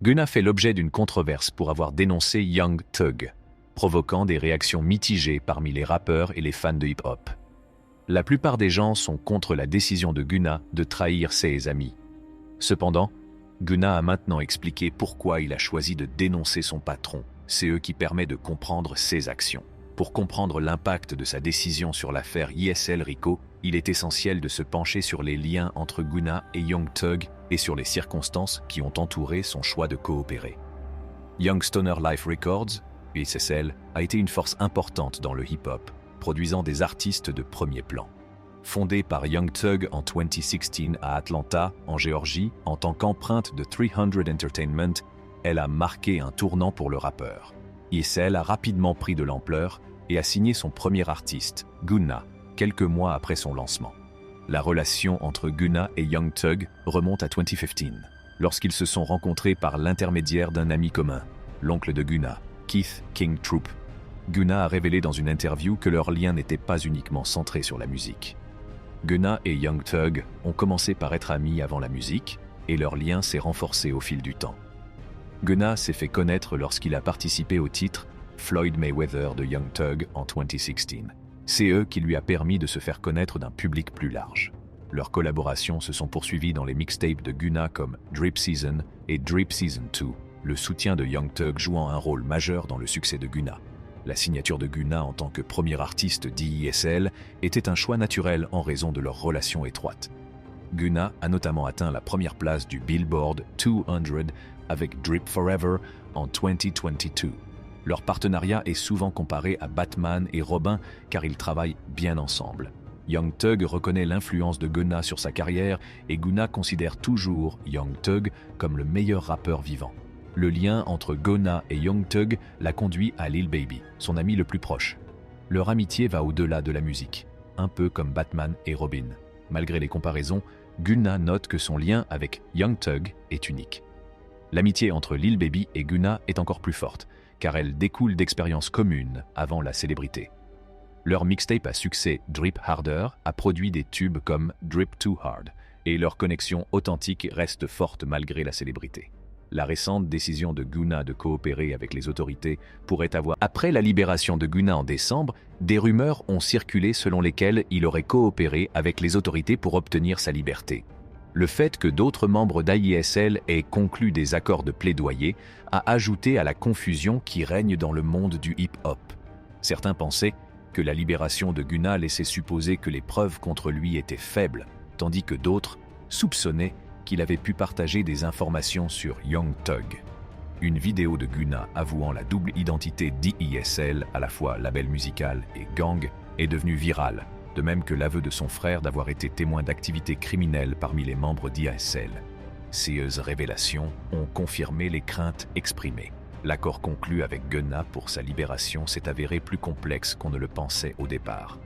Gunna fait l'objet d'une controverse pour avoir dénoncé Young Thug, provoquant des réactions mitigées parmi les rappeurs et les fans de hip-hop. La plupart des gens sont contre la décision de Gunna de trahir ses amis. Cependant, Gunna a maintenant expliqué pourquoi il a choisi de dénoncer son patron, ce qui permet de comprendre ses actions. Pour comprendre l'impact de sa décision sur l'affaire ISL Rico, il est essentiel de se pencher sur les liens entre Gunna et Young Thug et sur les circonstances qui ont entouré son choix de coopérer. Young Stoner Life Records, YSL, a été une force importante dans le hip-hop, produisant des artistes de premier plan. Fondée par Young Thug en 2016 à Atlanta, en Géorgie, en tant qu'empreinte de 300 Entertainment, elle a marqué un tournant pour le rappeur. YSL a rapidement pris de l'ampleur et a signé son premier artiste, Gunna, quelques mois après son lancement. La relation entre Gunna et Young Thug remonte à 2015, lorsqu'ils se sont rencontrés par l'intermédiaire d'un ami commun, l'oncle de Gunna, Keith King Troop. Gunna a révélé dans une interview que leur lien n'était pas uniquement centré sur la musique. Gunna et Young Thug ont commencé par être amis avant la musique, et leur lien s'est renforcé au fil du temps. Gunna s'est fait connaître lorsqu'il a participé au titre Floyd Mayweather de Young Thug en 2016. C'est eux qui lui a permis de se faire connaître d'un public plus large. Leurs collaborations se sont poursuivies dans les mixtapes de Gunna comme Drip Season et Drip Season 2, le soutien de Young Thug jouant un rôle majeur dans le succès de Gunna. La signature de Gunna en tant que premier artiste d'YSL était un choix naturel en raison de leur relation étroite. Gunna a notamment atteint la première place du Billboard 200 avec Drip Forever en 2022. Leur partenariat est souvent comparé à Batman et Robin car ils travaillent bien ensemble. Young Thug reconnaît l'influence de Gunna sur sa carrière et Gunna considère toujours Young Thug comme le meilleur rappeur vivant. Le lien entre Gunna et Young Thug l'a conduit à Lil Baby, son ami le plus proche. Leur amitié va au-delà de la musique, un peu comme Batman et Robin. Malgré les comparaisons, Gunna note que son lien avec Young Thug est unique. L'amitié entre Lil Baby et Gunna est encore plus forte, car elle découle d'expériences communes avant la célébrité. Leur mixtape à succès Drip Harder a produit des tubes comme Drip Too Hard, et leur connexion authentique reste forte malgré la célébrité. La récente décision de Gunna de coopérer avec les autorités pourrait avoir... Après la libération de Gunna en décembre, des rumeurs ont circulé selon lesquelles il aurait coopéré avec les autorités pour obtenir sa liberté. Le fait que d'autres membres d'YSL aient conclu des accords de plaidoyer a ajouté à la confusion qui règne dans le monde du hip-hop. Certains pensaient que la libération de Gunna laissait supposer que les preuves contre lui étaient faibles, tandis que d'autres soupçonnaient qu'il avait pu partager des informations sur Young Thug. Une vidéo de Gunna avouant la double identité d'YSL, à la fois label musical et gang, est devenue virale, de même que l'aveu de son frère d'avoir été témoin d'activités criminelles parmi les membres d'YSL. Ces révélations ont confirmé les craintes exprimées. L'accord conclu avec Gunna pour sa libération s'est avéré plus complexe qu'on ne le pensait au départ.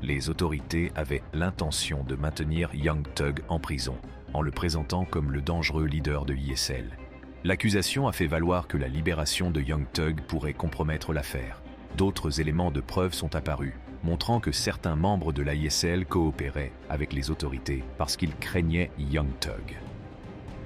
Les autorités avaient l'intention de maintenir Young Thug en prison, en le présentant comme le dangereux leader de YSL. L'accusation a fait valoir que la libération de Young Thug pourrait compromettre l'affaire. D'autres éléments de preuve sont apparus, montrant que certains membres de l'YSL coopéraient avec les autorités parce qu'ils craignaient Young Thug.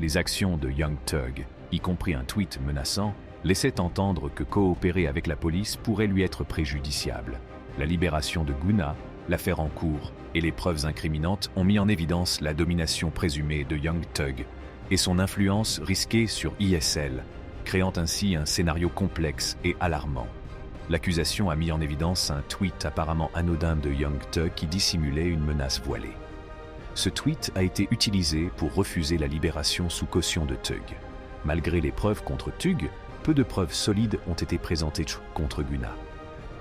Les actions de Young Thug, y compris un tweet menaçant, laissaient entendre que coopérer avec la police pourrait lui être préjudiciable. La libération de Gunna, l'affaire en cours et les preuves incriminantes ont mis en évidence la domination présumée de Young Thug et son influence risquée sur YSL, créant ainsi un scénario complexe et alarmant. L'accusation a mis en évidence un tweet apparemment anodin de Young Thug qui dissimulait une menace voilée. Ce tweet a été utilisé pour refuser la libération sous caution de Thug. Malgré les preuves contre Thug, peu de preuves solides ont été présentées contre Gunna.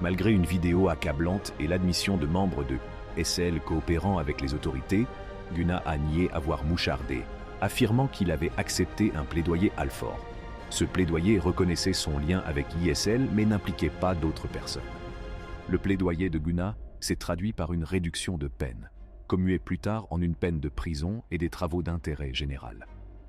Malgré une vidéo accablante et l'admission de membres de YSL coopérant avec les autorités, Gunna a nié avoir mouchardé, affirmant qu'il avait accepté un plaidoyer Alfort. Ce plaidoyer reconnaissait son lien avec YSL mais n'impliquait pas d'autres personnes. Le plaidoyer de Gunna s'est traduit par une réduction de peine, commuée plus tard en une peine de prison et des travaux d'intérêt général.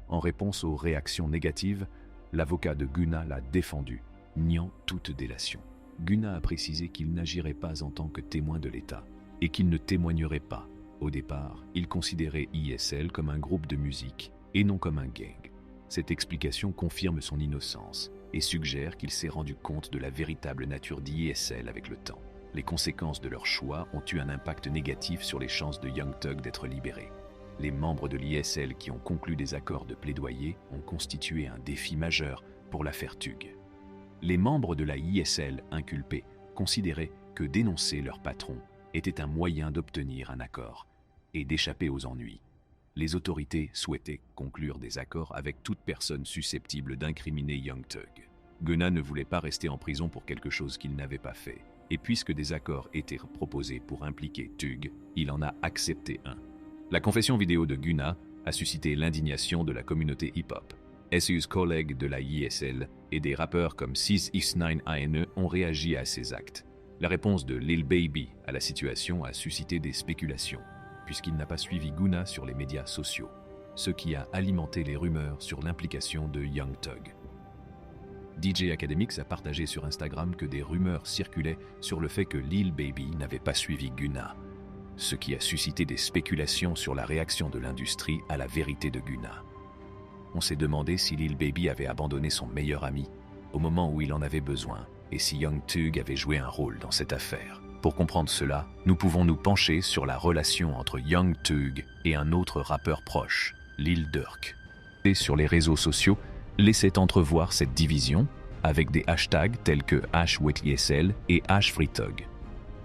En réponse aux réactions négatives, l'avocat de Gunna l'a défendu, niant toute délation. Gunna a précisé qu'il n'agirait pas en tant que témoin de l'État et qu'il ne témoignerait pas. Au départ, il considérait YSL comme un groupe de musique et non comme un gang. Cette explication confirme son innocence et suggère qu'il s'est rendu compte de la véritable nature d'ISL avec le temps. Les conséquences de leur choix ont eu un impact négatif sur les chances de Young Thug d'être libéré. Les membres de l'ISL qui ont conclu des accords de plaidoyer ont constitué un défi majeur pour l'affaire Thug. Les membres de la ISL inculpés considéraient que dénoncer leur patron était un moyen d'obtenir un accord et d'échapper aux ennuis. Les autorités souhaitaient conclure des accords avec toute personne susceptible d'incriminer Young Thug. Gunna ne voulait pas rester en prison pour quelque chose qu'il n'avait pas fait, et puisque des accords étaient proposés pour impliquer Thug, il en a accepté un. La confession vidéo de Gunna a suscité l'indignation de la communauté hip-hop. SU's collègues de la ISL et des rappeurs comme 6ix9ine ont réagi à ces actes. La réponse de Lil Baby à la situation a suscité des spéculations, puisqu'il n'a pas suivi Gunna sur les médias sociaux, ce qui a alimenté les rumeurs sur l'implication de Young Thug. DJ Academics a partagé sur Instagram que des rumeurs circulaient sur le fait que Lil Baby n'avait pas suivi Gunna, ce qui a suscité des spéculations sur la réaction de l'industrie à la vérité de Gunna. On s'est demandé si Lil Baby avait abandonné son meilleur ami au moment où il en avait besoin, et si Young Thug avait joué un rôle dans cette affaire. Pour comprendre cela, nous pouvons nous pencher sur la relation entre Young Thug et un autre rappeur proche, Lil Durk. Et sur les réseaux sociaux, laissait entrevoir cette division avec des hashtags tels que #WithISL et #FreeThug.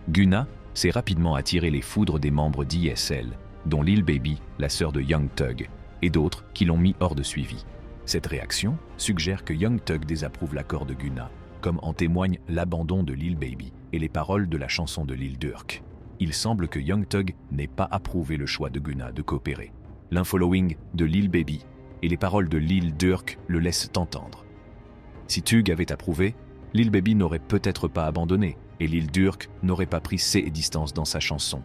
Gunna s'est rapidement attiré les foudres des membres d'ISL, dont Lil Baby, la sœur de Young Thug, et d'autres qui l'ont mis hors de suivi. Cette réaction suggère que Young Thug désapprouve l'accord de Gunna, comme en témoigne l'abandon de Lil Baby et les paroles de la chanson de Lil Durk. Il semble que Young Thug n'ait pas approuvé le choix de Gunna de coopérer. L'infollowing de Lil Baby et les paroles de Lil Durk le laissent entendre. Si Thug avait approuvé, Lil Baby n'aurait peut-être pas abandonné et Lil Durk n'aurait pas pris ses distances dans sa chanson.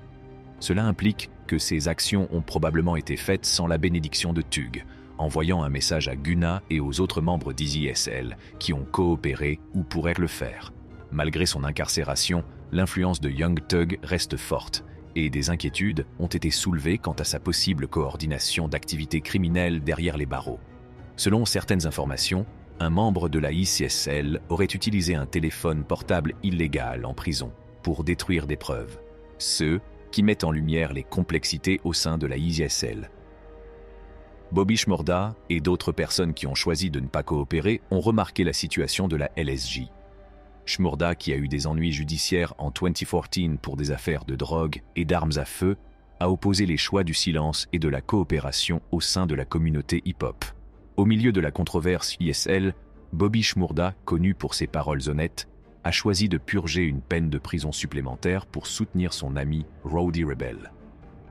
Cela implique que ces actions ont probablement été faites sans la bénédiction de Thug, envoyant un message à Gunna et aux autres membres d'ISL qui ont coopéré ou pourraient le faire. Malgré son incarcération, l'influence de Young Thug reste forte et des inquiétudes ont été soulevées quant à sa possible coordination d'activités criminelles derrière les barreaux. Selon certaines informations, un membre de la ISL aurait utilisé un téléphone portable illégal en prison pour détruire des preuves, ce qui met en lumière les complexités au sein de la ISL. Bobby Shmurda et d'autres personnes qui ont choisi de ne pas coopérer ont remarqué la situation de la LSJ. Shmurda, qui a eu des ennuis judiciaires en 2014 pour des affaires de drogue et d'armes à feu, a opposé les choix du silence et de la coopération au sein de la communauté hip-hop. Au milieu de la controverse ISL, Bobby Shmurda, connu pour ses paroles honnêtes, a choisi de purger une peine de prison supplémentaire pour soutenir son ami Rowdy Rebel.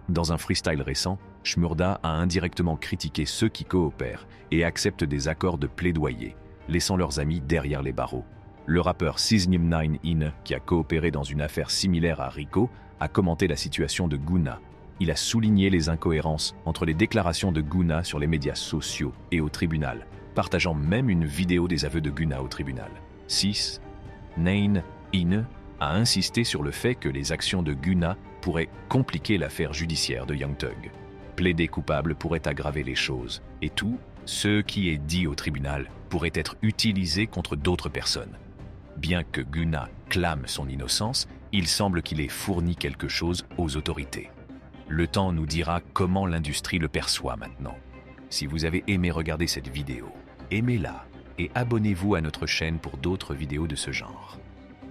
Dans un freestyle récent, Shmurda a indirectement critiqué ceux qui coopèrent et acceptent des accords de plaidoyer, laissant leurs amis derrière les barreaux. Le rappeur 6ix9ine, qui a coopéré dans une affaire similaire à Rico, a commenté la situation de Gunna. Il a souligné les incohérences entre les déclarations de Gunna sur les médias sociaux et au tribunal, partageant même une vidéo des aveux de Gunna au tribunal. 6ix9ine a insisté sur le fait que les actions de Gunna pourraient compliquer l'affaire judiciaire de Young Thug. Plaider coupable pourrait aggraver les choses, et tout ce qui est dit au tribunal pourrait être utilisé contre d'autres personnes. Bien que Gunna clame son innocence, il semble qu'il ait fourni quelque chose aux autorités. Le temps nous dira comment l'industrie le perçoit maintenant. Si vous avez aimé regarder cette vidéo, aimez-la et abonnez-vous à notre chaîne pour d'autres vidéos de ce genre.